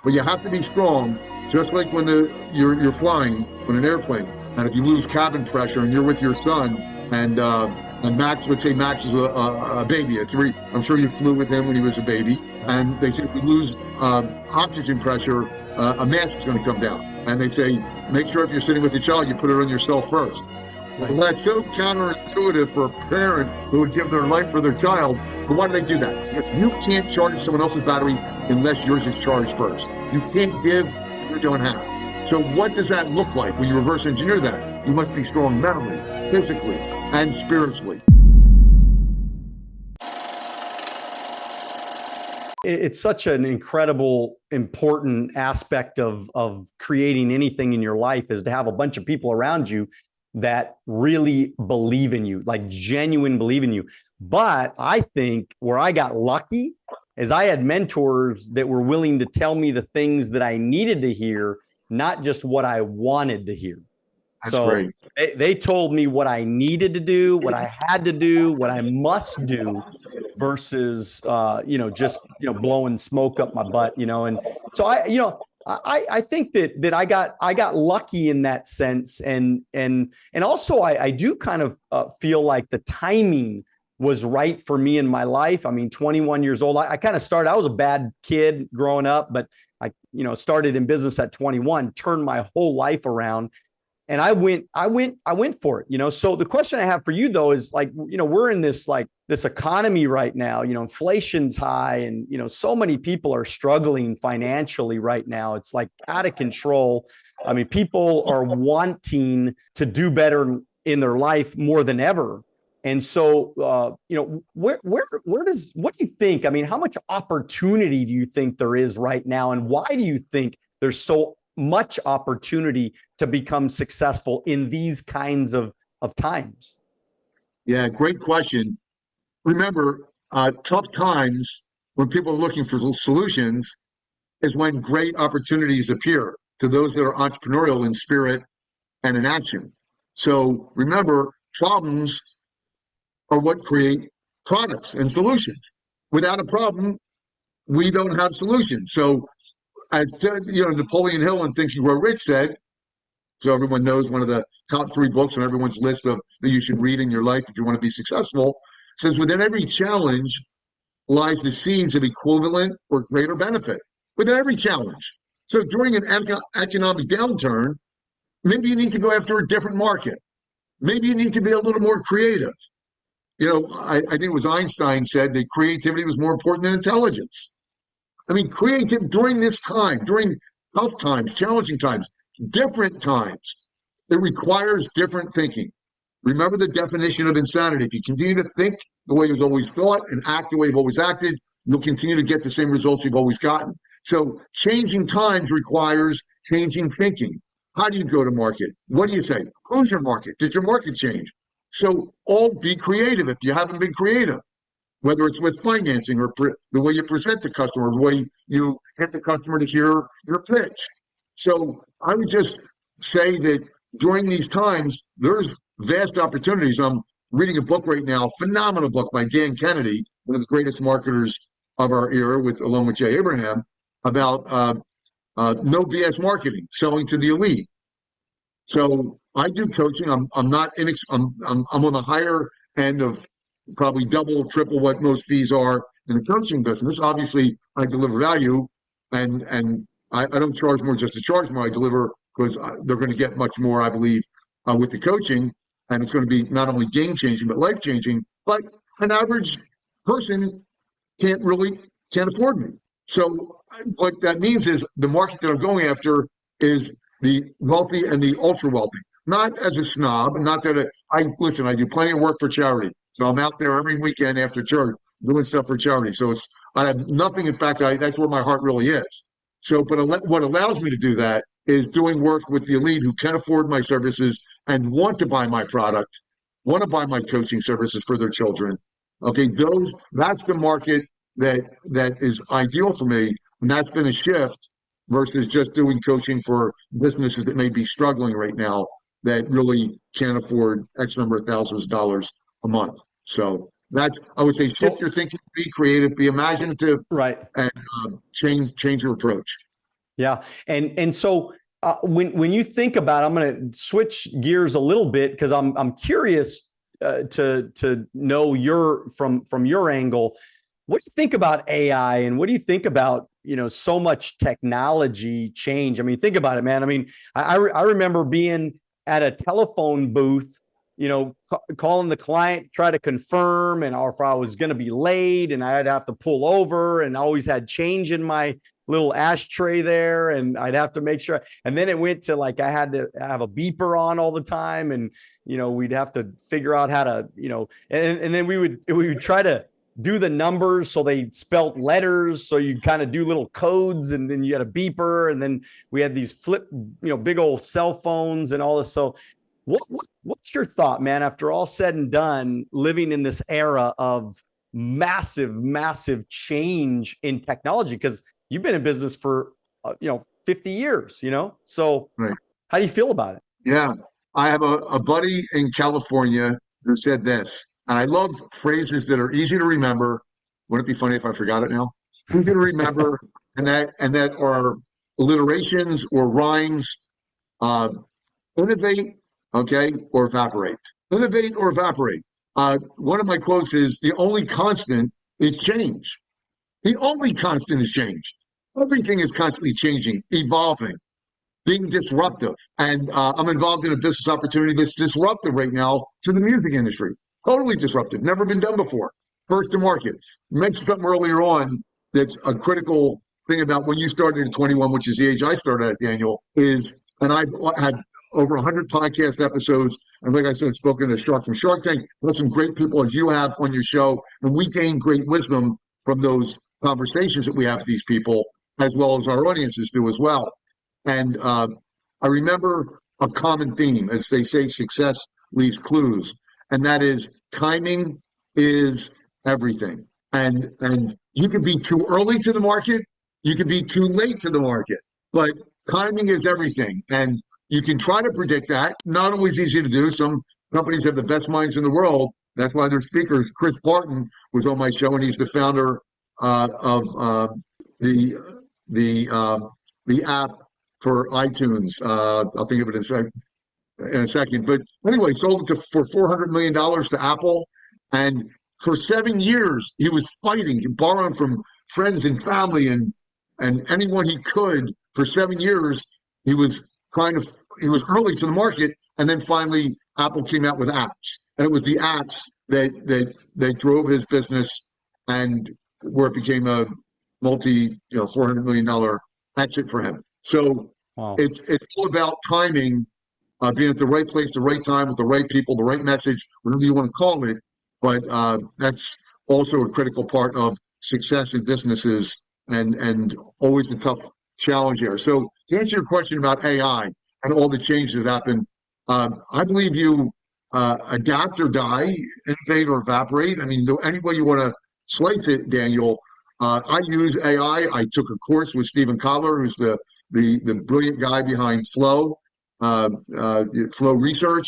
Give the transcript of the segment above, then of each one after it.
But you have to be strong, just like when you're flying on an airplane. And if you lose cabin pressure and you're with your son, and Max, let's say Max is a baby at 3. I'm sure you flew with him when he was a baby. And they say if we lose oxygen pressure, a mask is going to come down. And they say, make sure if you're sitting with your child, you put it on yourself first. Well, that's so counterintuitive for a parent who would give their life for their child. But why do they do that? Because you can't charge someone else's battery unless yours is charged first. You can't give what you don't have. So what does that look like when you reverse engineer that? You must be strong mentally, physically, and spiritually. It's such an incredible, important aspect of creating anything in your life is to have a bunch of people around you that really believe in you, like genuine believe in you. But I think where I got lucky is I had mentors that were willing to tell me the things that I needed to hear, not just what I wanted to hear. That's great. They told me what I needed to do, what I had to do, what I must do, versus just blowing smoke up my butt, and so I think that I got lucky in that sense, and also I do kind of feel like the timing was right for me in my life. I mean, 21 years old, I kind of started. I was a bad kid growing up, but I started in business at 21, turned my whole life around. And I went for it, So the question I have for you though is like, we're in this economy right now, inflation's high and, so many people are struggling financially right now. It's like out of control. I mean, people are wanting to do better in their life more than ever. And so, what do you think? I mean, how much opportunity do you think there is right now? And why do you think there's so much opportunity to become successful in these kinds of times? Yeah, great question. Remember, tough times when people are looking for solutions is when great opportunities appear to those that are entrepreneurial in spirit and in action. So remember, problems are what create products and solutions. Without a problem, we don't have solutions. So as Napoleon Hill in Think and Grow Rich said, so everyone knows one of the top 3 books on everyone's list of that you should read in your life if you want to be successful, says within every challenge lies the seeds of equivalent or greater benefit. Within every challenge. So during an economic downturn, maybe you need to go after a different market. Maybe you need to be a little more creative. I think it was Einstein said that creativity was more important than intelligence. I mean, creative during this time, during tough times, challenging times, different times, it requires different thinking. Remember the definition of insanity. If you continue to think the way you've always thought and act the way you've always acted, you'll continue to get the same results you've always gotten. So changing times requires changing thinking. How do you go to market? What do you say? Who's your market? Did your market change? So all be creative if you haven't been creative. Whether it's with financing or the way you present the customer, the way you get the customer to hear your pitch. So I would just say that during these times, there's vast opportunities. I'm reading a book right now, phenomenal book by Dan Kennedy, one of the greatest marketers of our era, along with Jay Abraham, about no BS marketing, selling to the elite. So I do coaching. I'm on the higher end of probably double, triple what most fees are in the coaching business. Obviously, I deliver value, and I don't charge more just to charge more. I deliver because they're going to get much more, I believe, with the coaching, and it's going to be not only game-changing but life-changing. But an average person can't afford me. So what that means is the market that I'm going after is the wealthy and the ultra-wealthy. Not as a snob, not that I do plenty of work for charity. So I'm out there every weekend after church doing stuff for charity. So I have nothing. In fact, that's where my heart really is. So, but what allows me to do that is doing work with the elite who can afford my services and want to buy my product, want to buy my coaching services for their children. Okay, that's the market that is ideal for me, and that's been a shift versus just doing coaching for businesses that may be struggling right now that really can't afford X number of thousands of dollars a month. So I would say, shift your thinking, be creative, be imaginative, right, and change your approach. Yeah. And so when you think about, I'm going to switch gears a little bit because I'm curious to know from your angle. What do you think about AI, and what do you think about, so much technology change? I mean, think about it, man. I mean, I remember being at a telephone booth, calling the client, try to confirm, or if I was going to be late, and I'd have to pull over, and I always had change in my little ashtray there, and I'd have to make sure. And then it went to like I had to have a beeper on all the time, and we'd have to figure out how to, and then we would try to do the numbers so they spelt letters, so you kind of do little codes, and then you had a beeper, and then we had these flip, big old cell phones and all this. So what's your thought, man, after all said and done, living in this era of massive change in technology? Because you've been in business for 50 years, so right. How do you feel about it? Yeah, I have a buddy in California who said this, and I love phrases that are easy to remember. Wouldn't it be funny if I forgot it now? Easy to remember, and that are alliterations or rhymes. Innovate, okay, or evaporate. Innovate or evaporate. One of my quotes is, the only constant is change. The only constant is change. Everything is constantly changing, evolving, being disruptive. And I'm involved in a business opportunity that's disruptive right now to the music industry. Totally disruptive, never been done before. First to market. You mentioned something earlier on that's a critical thing about when you started at 21, which is the age I started at, Daniel, and I've had over 100 podcast episodes. And like I said, spoken to from Shark Tank, with some great people as you have on your show. And we gain great wisdom from those conversations that we have with these people, as well as our audiences do as well. And I remember a common theme, as they say, success leaves clues, and that is timing is everything. And you can be too early to the market, you can be too late to the market, but timing is everything. And you can try to predict that. Not always easy to do. Some companies have the best minds in the world. That's why they're speakers. Chris Barton was on my show, and he's the founder of the app for iTunes. I'll think of it in a second. But anyway, sold it for $400 million to Apple. And for 7 years, he was fighting, borrowing from friends and family and anyone he could. For 7 years, he was early to the market. And then finally, Apple came out with apps. And it was the apps that drove his business, and where it became a $400 million exit for him. So wow. It's all about timing, being at the right place, the right time, with the right people, the right message, whatever you want to call it. But that's also a critical part of success in businesses, and always a tough challenge there. So to answer your question about AI and all the changes that happen, I believe you adapt or die, innovate or evaporate. I mean, any way you want to slice it, Daniel. I use AI. I took a course with Stephen Kotler, who's the brilliant guy behind Flow Research.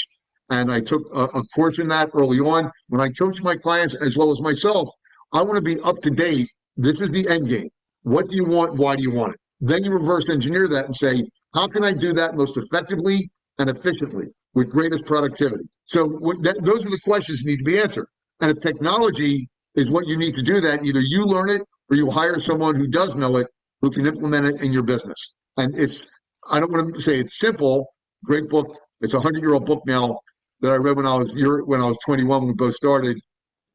And I took a course in that early on. When I coach my clients as well as myself, I want to be up to date. This is the end game. What do you want? Why do you want it? Then you reverse engineer that and say, how can I do that most effectively and efficiently with greatest productivity? So those are the questions that need to be answered. And if technology is what you need to do that, either you learn it or you hire someone who does know it, who can implement it in your business. And I don't want to say it's simple. Great book. It's a 100-year-old book now that I read when I was 21, when we both started.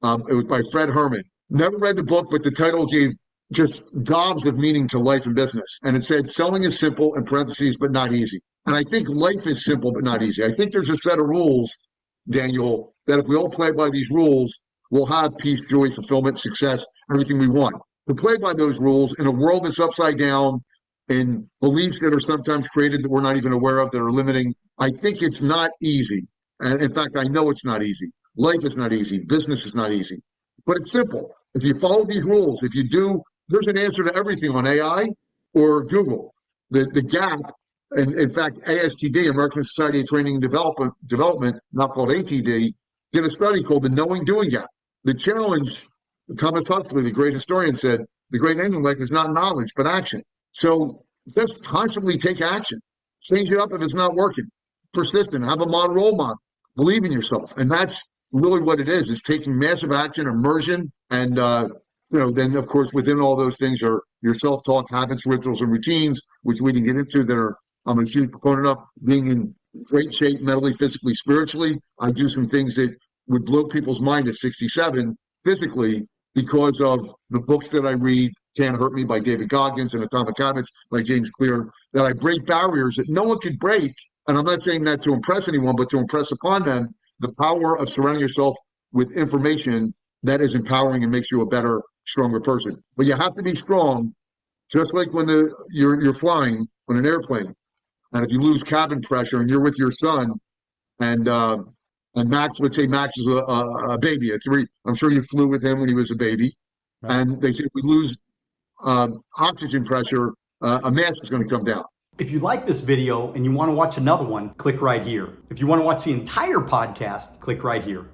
It was by Fred Herman. Never read the book, but the title gave just gobs of meaning to life and business. And it said, selling is simple, in parentheses, but not easy. And I think life is simple, but not easy. I think there's a set of rules, Daniel, that if we all play by these rules, we'll have peace, joy, fulfillment, success, everything we want. To play by those rules in a world that's upside down, in beliefs that are sometimes created that we're not even aware of, that are limiting, I think it's not easy. And in fact, I know it's not easy. Life is not easy. Business is not easy. But it's simple. If you follow these rules, if you do, there's an answer to everything on AI or Google. The gap, and in fact, ASTD, American Society of Training and Development, not called ATD, did a study called the Knowing Doing Gap. The challenge, Thomas Huxley, the great historian, said, the great aim in life is not knowledge, but action. So just constantly take action. Change it up if it's not working. Persistent. Have a role model. Believe in yourself. And that's really what it is taking massive action, immersion, and then of course within all those things are your self-talk, habits, rituals, and routines, which we can get into that are I'm a huge proponent of. Being in great shape mentally, physically, spiritually. I do some things that would blow people's mind at 67 physically because of the books that I read. Can't Hurt Me by David Goggins and Atomic Habits by James Clear, that I break barriers that no one could break. And I'm not saying that to impress anyone, but to impress upon them the power of surrounding yourself with information that is empowering and makes you a better, stronger person. But you have to be strong, just like when you're flying on an airplane. And if you lose cabin pressure and you're with your son, and Max, let's say Max is a baby at 3. I'm sure you flew with him when he was a baby. Right. And they say if we lose oxygen pressure, a mask is going to come down. If you like this video and you want to watch another one, click right here. If you want to watch the entire podcast, click right here.